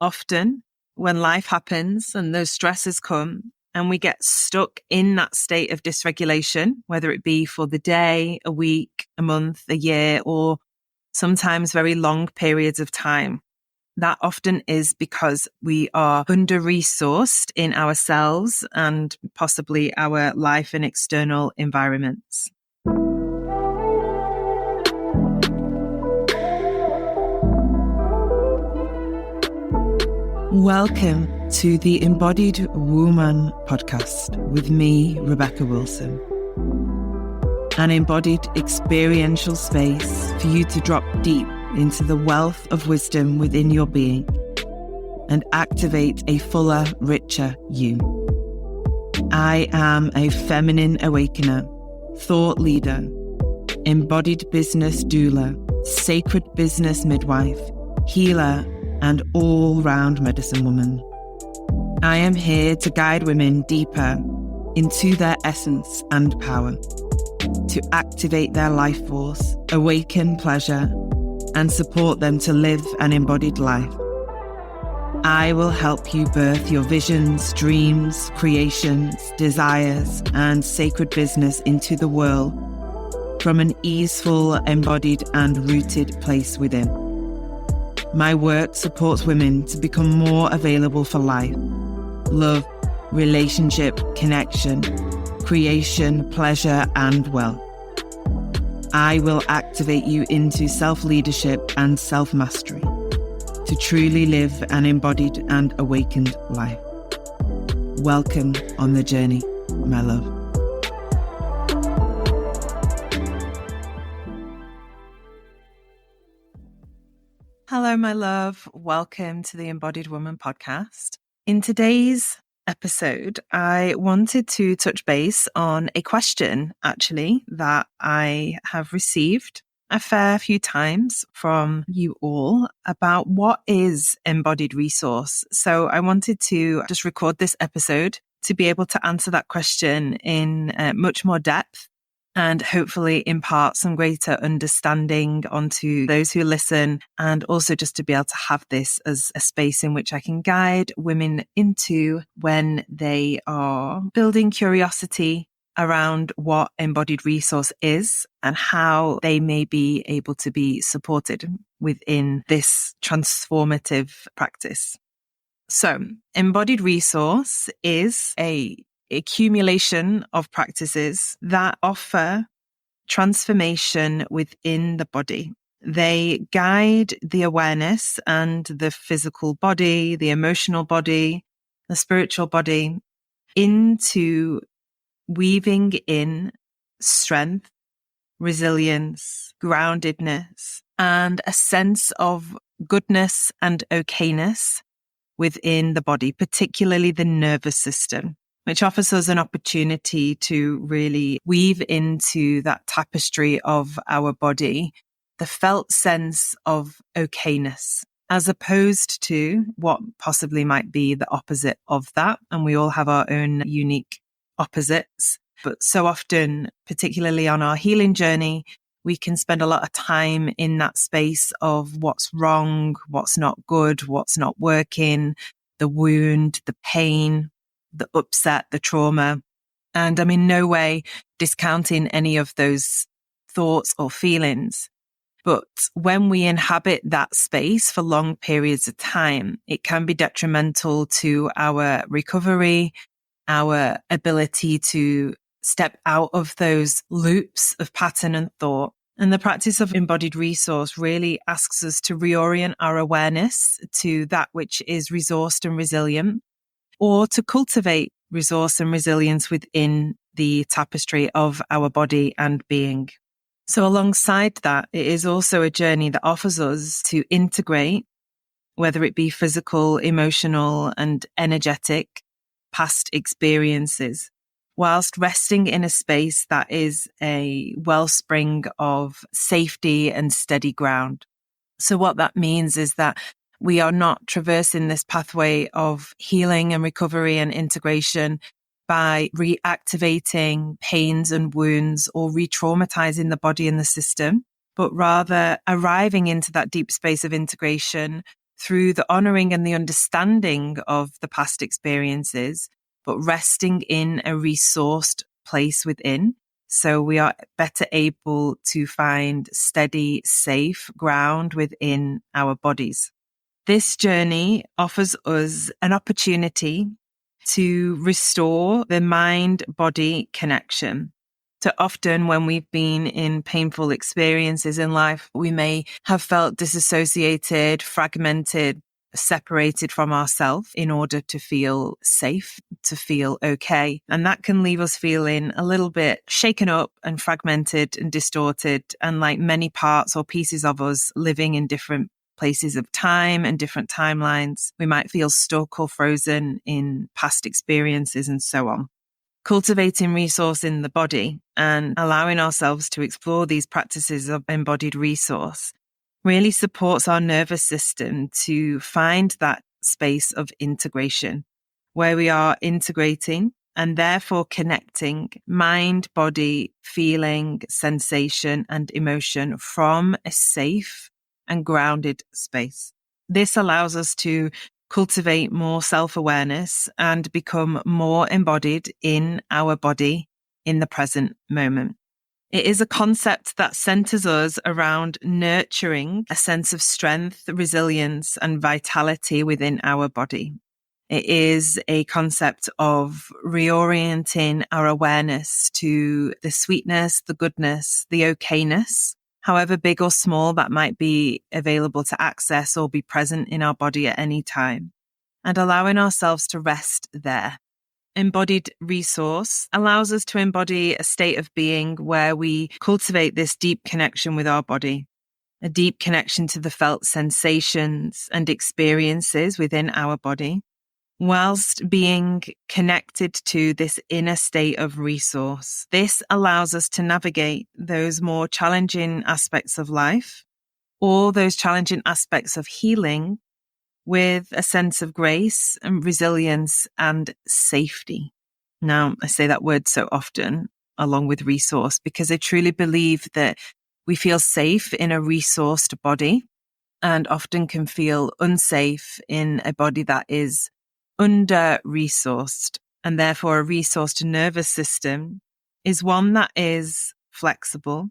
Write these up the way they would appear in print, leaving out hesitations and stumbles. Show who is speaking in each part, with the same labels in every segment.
Speaker 1: often when life happens and those stresses come and we get stuck in that state of dysregulation, whether it be for the day, a week, a month, a year, or sometimes very long periods of time. That often is because we are under-resourced in ourselves and possibly our life and external environments. Welcome to the Embodied Woman podcast with me, Rebecca Wilson. An embodied experiential space for you to drop deep into the wealth of wisdom within your being and activate a fuller, richer you. I am a feminine awakener, thought leader, embodied business doula, sacred business midwife, healer, and all-round medicine woman. I am here to guide women deeper into their essence and power, to activate their life force, awaken pleasure, and support them to live an embodied life. I will help you birth your visions, dreams, creations, desires, and sacred business into the world from an easeful, embodied, and rooted place within. My work supports women to become more available for life, love, relationship, connection, creation, pleasure, and wealth. I will activate you into self-leadership and self-mastery to truly live an embodied and awakened life. Welcome on the journey, my love. Hello, my love. Welcome to the Embodied Woman podcast. In today's episode, I wanted to touch base on a question, actually, that I have received a fair few times from you all about what is embodied resource. So I wanted to just record this episode to be able to answer that question in much more depth and hopefully impart some greater understanding onto those who listen, and also just to be able to have this as a space in which I can guide women into when they are building curiosity around what embodied resource is and how they may be able to be supported within this transformative practice. So, embodied resource is a accumulation of practices that offer transformation within the body. They guide the awareness and the physical body, the emotional body, the spiritual body into weaving in strength, resilience, groundedness, and a sense of goodness and okayness within the body, particularly the nervous system, which offers us an opportunity to really weave into that tapestry of our body, the felt sense of okayness, as opposed to what possibly might be the opposite of that. And we all have our own unique opposites. But so often, particularly on our healing journey, we can spend a lot of time in that space of what's wrong, what's not good, what's not working, the wound, the pain, the upset, the trauma. And I'm in no way discounting any of those thoughts or feelings. But when we inhabit that space for long periods of time, it can be detrimental to our recovery, our ability to step out of those loops of pattern and thought. And the practice of embodied resource really asks us to reorient our awareness to that which is resourced and resilient, or to cultivate resource and resilience within the tapestry of our body and being. So alongside that, it is also a journey that offers us to integrate, whether it be physical, emotional, and energetic past experiences, whilst resting in a space that is a wellspring of safety and steady ground. So what that means is that we are not traversing this pathway of healing and recovery and integration by reactivating pains and wounds or re-traumatizing the body and the system, but rather arriving into that deep space of integration through the honoring and the understanding of the past experiences, but resting in a resourced place within. So we are better able to find steady, safe ground within our bodies. This journey offers us an opportunity to restore the mind-body connection. So often when we've been in painful experiences in life, we may have felt disassociated, fragmented, separated from ourselves in order to feel safe, to feel okay. And that can leave us feeling a little bit shaken up and fragmented and distorted, and like many parts or pieces of us living in different places of time and different timelines. We might feel stuck or frozen in past experiences and so on. Cultivating resource in the body and allowing ourselves to explore these practices of embodied resource really supports our nervous system to find that space of integration where we are integrating and therefore connecting mind, body, feeling, sensation, and emotion from a safe and grounded space. This allows us to cultivate more self-awareness and become more embodied in our body in the present moment. It is a concept that centers us around nurturing a sense of strength, resilience, and vitality within our body. It is a concept of reorienting our awareness to the sweetness, the goodness, the okayness, however big or small that might be available to access or be present in our body at any time, and allowing ourselves to rest there. Embodied resource allows us to embody a state of being where we cultivate this deep connection with our body, a deep connection to the felt sensations and experiences within our body, whilst being connected to this inner state of resource. This allows us to navigate those more challenging aspects of life or those challenging aspects of healing with a sense of grace and resilience and safety. Now, I say that word so often along with resource because I truly believe that we feel safe in a resourced body and often can feel unsafe in a body that is under-resourced. And therefore, a resourced nervous system is one that is flexible.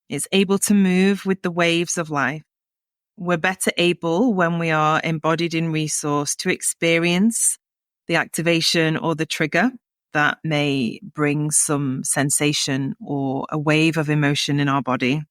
Speaker 1: It's able to move with the waves of life. We're better able, when we are embodied in resource, to experience the activation or the trigger that may bring some sensation or a wave of emotion in our body.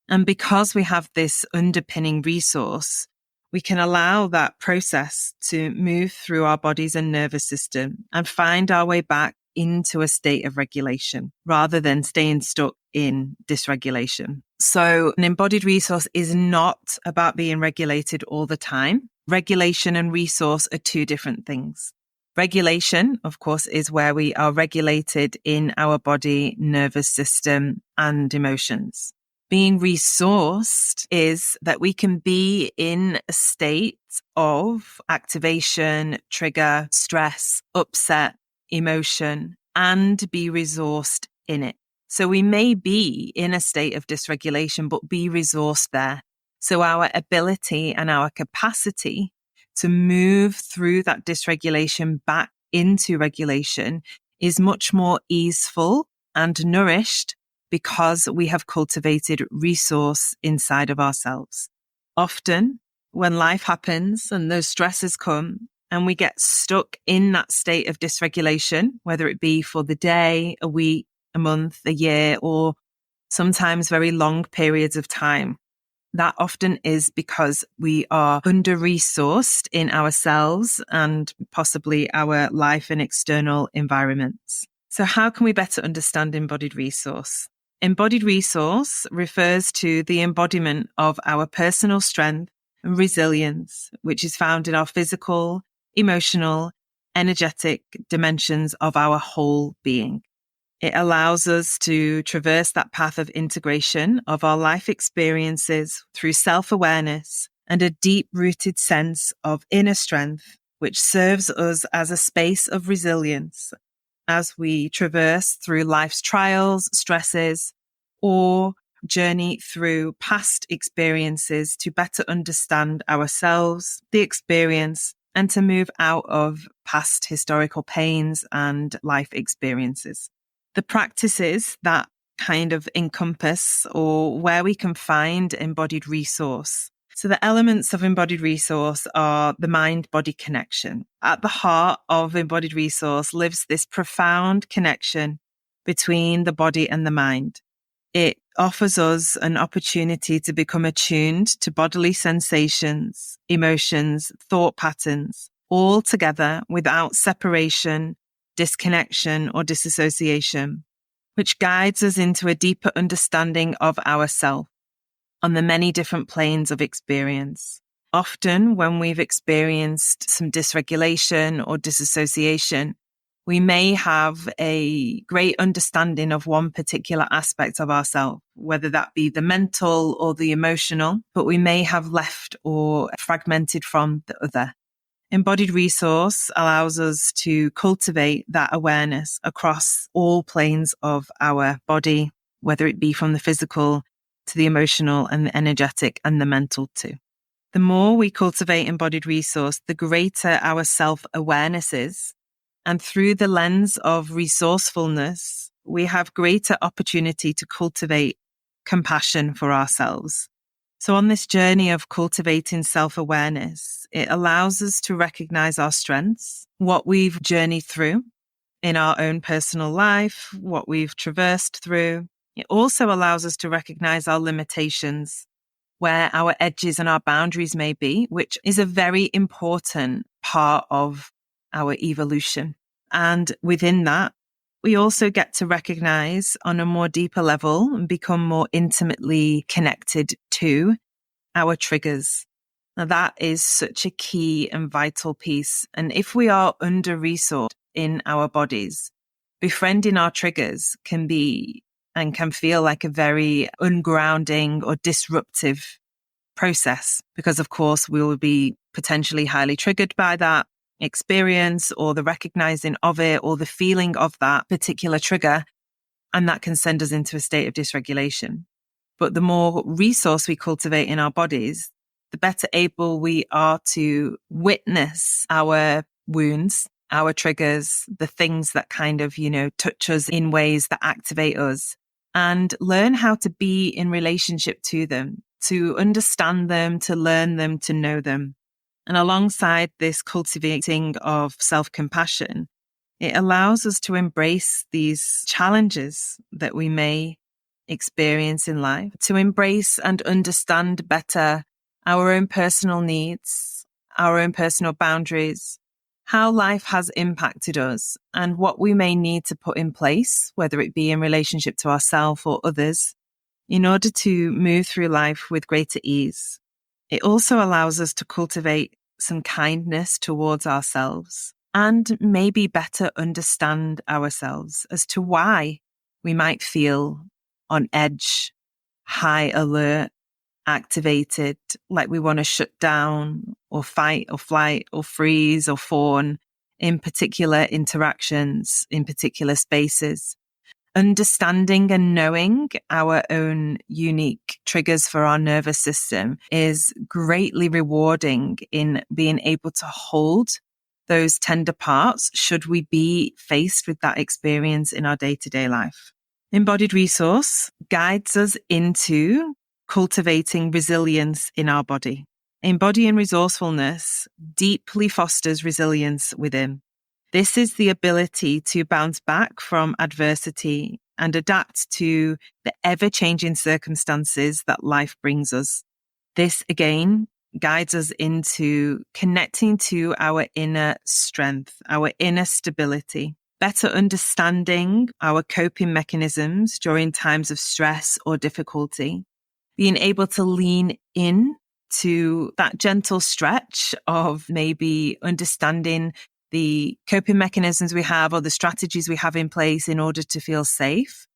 Speaker 1: And because we have this underpinning resource, we can allow that process to move through our bodies and nervous system and find our way back into a state of regulation rather than staying stuck in dysregulation. So an embodied resource is not about being regulated all the time. Regulation and resource are two different things. Regulation, of course, is where we are regulated in our body, nervous system, and emotions. Being resourced is that we can be in a state of activation, trigger, stress, upset, emotion, and be resourced in it. So we may be in a state of dysregulation, but be resourced there. So our ability and our capacity to move through that dysregulation back into regulation is much more easeful and nourished because we have cultivated resource inside of ourselves. Often when life happens and those stresses come and we get stuck in that state of dysregulation, whether it be for the day, a week, a month, a year, or sometimes very long periods of time, that often is because we are under-resourced in ourselves and possibly our life and external environments. So how can we better understand embodied resource? Embodied resource refers to the embodiment of our personal strength and resilience, which is found in our physical, emotional, energetic dimensions of our whole being. It allows us to traverse that path of integration of our life experiences through self-awareness and a deep-rooted sense of inner strength, which serves us as a space of resilience as we traverse through life's trials, stresses, or journey through past experiences to better understand ourselves, the experience, and to move out of past historical pains and life experiences. The practices that kind of encompass or where we can find embodied resource. So the elements of embodied resource are the mind-body connection. At the heart of embodied resource lives this profound connection between the body and the mind. It offers us an opportunity to become attuned to bodily sensations, emotions, thought patterns, all together without separation, disconnection, or disassociation, which guides us into a deeper understanding of ourself on the many different planes of experience. Often when we've experienced some dysregulation or disassociation, we may have a great understanding of one particular aspect of ourselves, whether that be the mental or the emotional, but we may have left or fragmented from the other. Embodied resource allows us to cultivate that awareness across all planes of our body, whether it be from the physical to the emotional and the energetic and the mental too. The more we cultivate embodied resource, the greater our self-awareness is. And through the lens of resourcefulness, we have greater opportunity to cultivate compassion for ourselves. So on this journey of cultivating self-awareness, it allows us to recognize our strengths, what we've journeyed through in our own personal life, what we've traversed through. It also allows us to recognize our limitations, where our edges and our boundaries may be, which is a very important part of our evolution. And within that, we also get to recognize on a more deeper level and become more intimately connected to our triggers. Now that is such a key and vital piece. And if we are under-resourced in our bodies, befriending our triggers can be and can feel like a very ungrounding or disruptive process, because of course we will be potentially highly triggered by that experience or the recognizing of it or the feeling of that particular trigger. And that can send us into a state of dysregulation. But the more resource we cultivate in our bodies, the better able we are to witness our wounds, our triggers, the things that kind of, touch us in ways that activate us, and learn how to be in relationship to them, to understand them, to learn them, to know them. And alongside this cultivating of self-compassion, it allows us to embrace these challenges that we may experience in life, to embrace and understand better our own personal needs, our own personal boundaries, how life has impacted us, and what we may need to put in place, whether it be in relationship to ourselves or others, in order to move through life with greater ease. It also allows us to cultivate some kindness towards ourselves and maybe better understand ourselves as to why we might feel on edge, high alert, activated, like we want to shut down or fight or flight or freeze or fawn in particular interactions, in particular spaces. Understanding and knowing our own unique triggers for our nervous system is greatly rewarding in being able to hold those tender parts should we be faced with that experience in our day-to-day life. Embodied resource guides us into cultivating resilience in our body. Embodying resourcefulness deeply fosters resilience within. This is the ability to bounce back from adversity and adapt to the ever-changing circumstances that life brings us. This, again, guides us into connecting to our inner strength, our inner stability, better understanding our coping mechanisms during times of stress or difficulty, being able to lean in to that gentle stretch of maybe understanding the coping mechanisms we have or the strategies we have in place in order to feel safe.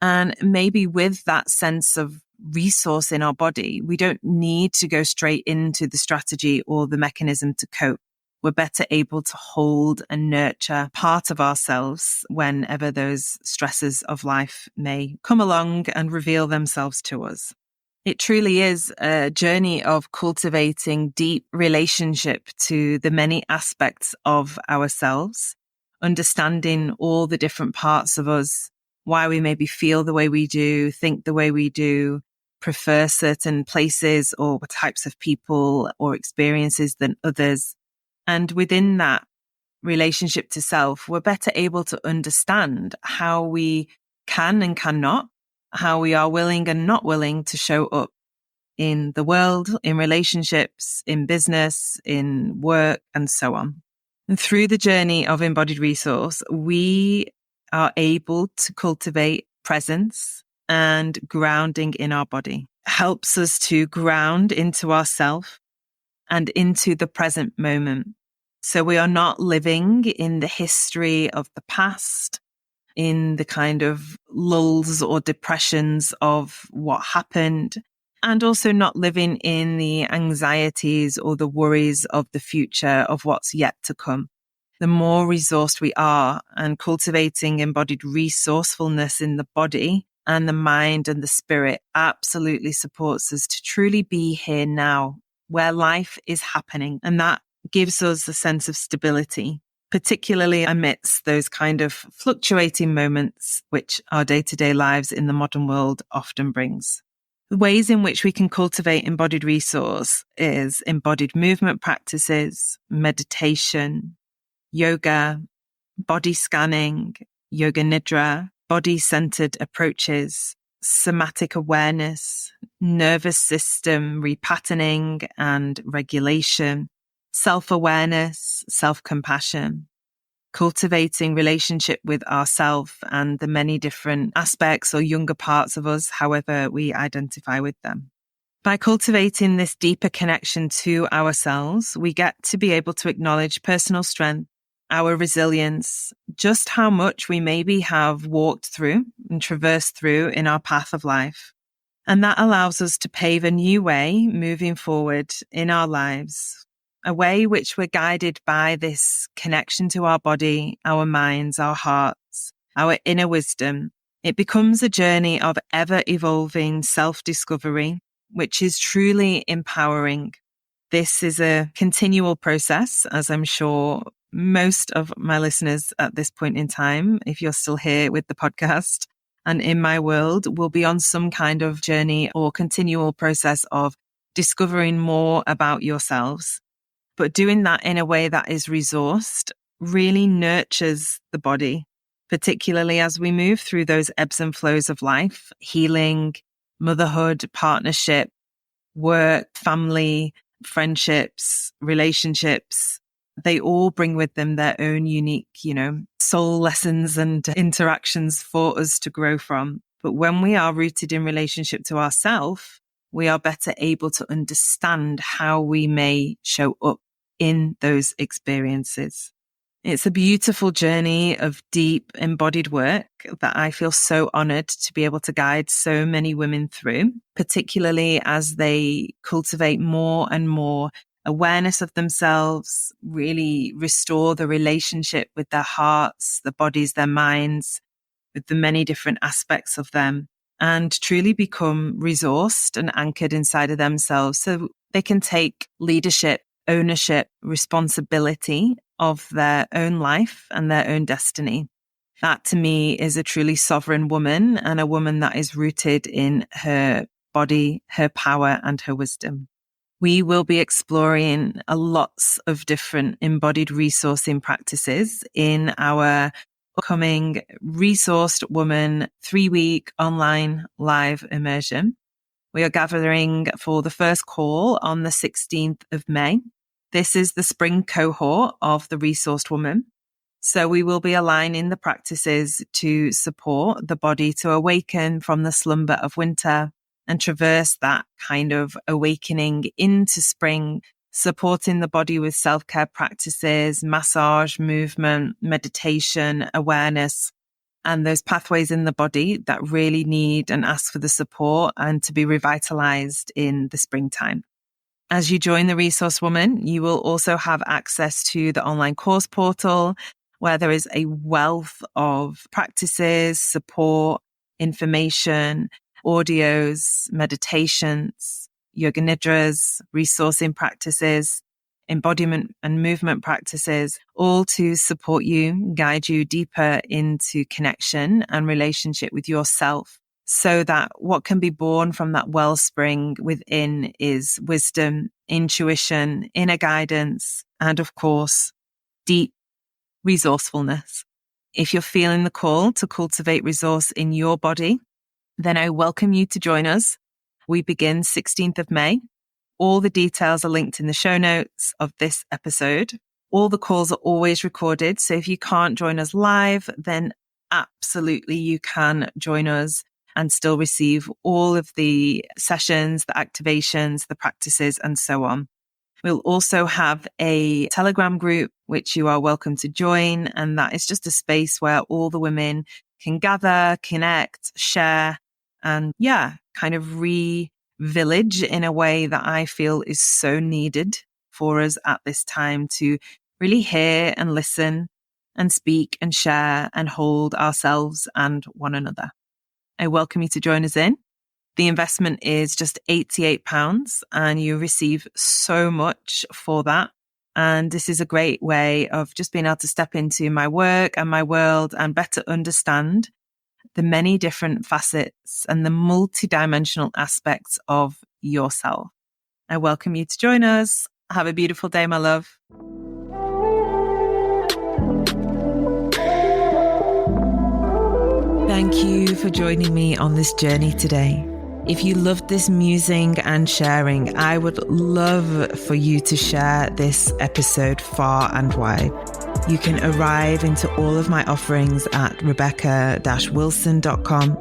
Speaker 1: And maybe with that sense of resource in our body, we don't need to go straight into the strategy or the mechanism to cope. we're better able to hold and nurture part of ourselves whenever those stresses of life may come along and reveal themselves to us. It truly is a journey of cultivating deep relationship to the many aspects of ourselves, understanding all the different parts of us, why we maybe feel the way we do, think the way we do, prefer certain places or types of people or experiences than others. And within that relationship to self, we're better able to understand how we can and cannot, how we are willing and not willing to show up in the world, in relationships, in business, in work, and so on. And through the journey of embodied resource, we are able to cultivate presence and grounding in our body. It helps us to ground into ourself and into the present moment. So we are not living in the history of the past, in the kind of lulls or depressions of what happened, and also not living in the anxieties or the worries of the future of what's yet to come. The more resourced we are and cultivating embodied resourcefulness in the body and the mind and the spirit absolutely supports us to truly be here now, where life is happening. And that gives us a sense of stability, particularly amidst those kind of fluctuating moments which our day-to-day lives in the modern world often brings. The ways in which we can cultivate embodied resource is embodied movement practices, meditation, yoga, body scanning, yoga nidra, body-centered approaches, somatic awareness, nervous system repatterning and regulation, self-awareness, self-compassion, cultivating relationship with ourself and the many different aspects or younger parts of us, however we identify with them. By cultivating this deeper connection to ourselves, we get to be able to acknowledge personal strength, our resilience, just how much we maybe have walked through and traversed through in our path of life. And that allows us to pave a new way moving forward in our lives, a way which we're guided by this connection to our body, our minds, our hearts, our inner wisdom. It becomes a journey of ever-evolving self-discovery, which is truly empowering. This is a continual process, as I'm sure most of my listeners at this point in time, if you're still here with the podcast and in my world, will be on some kind of journey or continual process of discovering more about yourselves. But doing that in a way that is resourced really nurtures the body, particularly as we move through those ebbs and flows of life, healing, motherhood, partnership, work, family, friendships, relationships. They all bring with them their own unique, soul lessons and interactions for us to grow from. But when we are rooted in relationship to ourselves, we are better able to understand how we may show up in those experiences. It's a beautiful journey of deep embodied work that I feel so honored to be able to guide so many women through, particularly as they cultivate more and more awareness of themselves, really restore the relationship with their hearts, their bodies, their minds, with the many different aspects of them, and truly become resourced and anchored inside of themselves so they can take leadership, ownership, responsibility of their own life and their own destiny. That to me is a truly sovereign woman and a woman that is rooted in her body, her power and her wisdom. We will be exploring lots of different embodied resourcing practices in our upcoming Resourced Woman 3-week online live immersion. We are gathering for the first call on the 16th of May. This is the spring cohort of the Resourced Woman. So we will be aligning the practices to support the body to awaken from the slumber of winter and traverse that kind of awakening into spring, supporting the body with self-care practices, massage, movement, meditation, awareness, and those pathways in the body that really need and ask for the support and to be revitalized in the springtime. As you join the Resource Woman, you will also have access to the online course portal where there is a wealth of practices, support, information, audios, meditations, yoga nidras, resourcing practices, embodiment and movement practices, all to support you, guide you deeper into connection and relationship with yourself, so that what can be born from that wellspring within is wisdom, intuition, inner guidance, and of course, deep resourcefulness. If you're feeling the call to cultivate resource in your body, then I welcome you to join us. We begin 16th of May. All the details are linked in the show notes of this episode. All the calls are always recorded. So if you can't join us live, then absolutely you can join us and still receive all of the sessions, the activations, the practices, and so on. We'll also have a Telegram group, which you are welcome to join. And that is just a space where all the women can gather, connect, share, and kind of village in a way that I feel is so needed for us at this time to really hear and listen and speak and share and hold ourselves and one another. I welcome you to join us in. The investment is just £88 and you receive so much for that. And this is a great way of just being able to step into my work and my world and better understand the many different facets and the multidimensional aspects of yourself. I welcome you to join us. Have a beautiful day, my love. Thank you for joining me on this journey today. If you loved this musing and sharing, I would love for you to share this episode far and wide. You can arrive into all of my offerings at rebecca-wilson.com.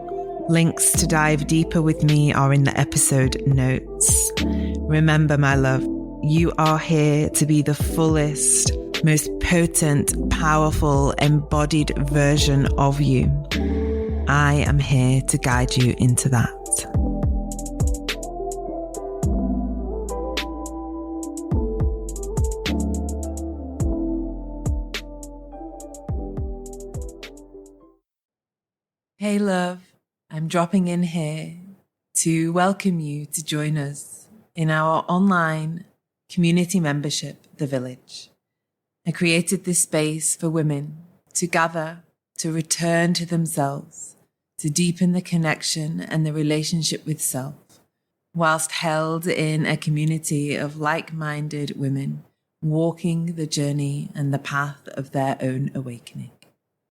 Speaker 1: Links to dive deeper with me are in the episode notes. Remember, my love, you are here to be the fullest, most potent, powerful, embodied version of you. I am here to guide you into that. Hey love, I'm dropping in here to welcome you to join us in our online community membership, The Village. I created this space for women to gather, to return to themselves, to deepen the connection and the relationship with self, whilst held in a community of like-minded women walking the journey and the path of their own awakening.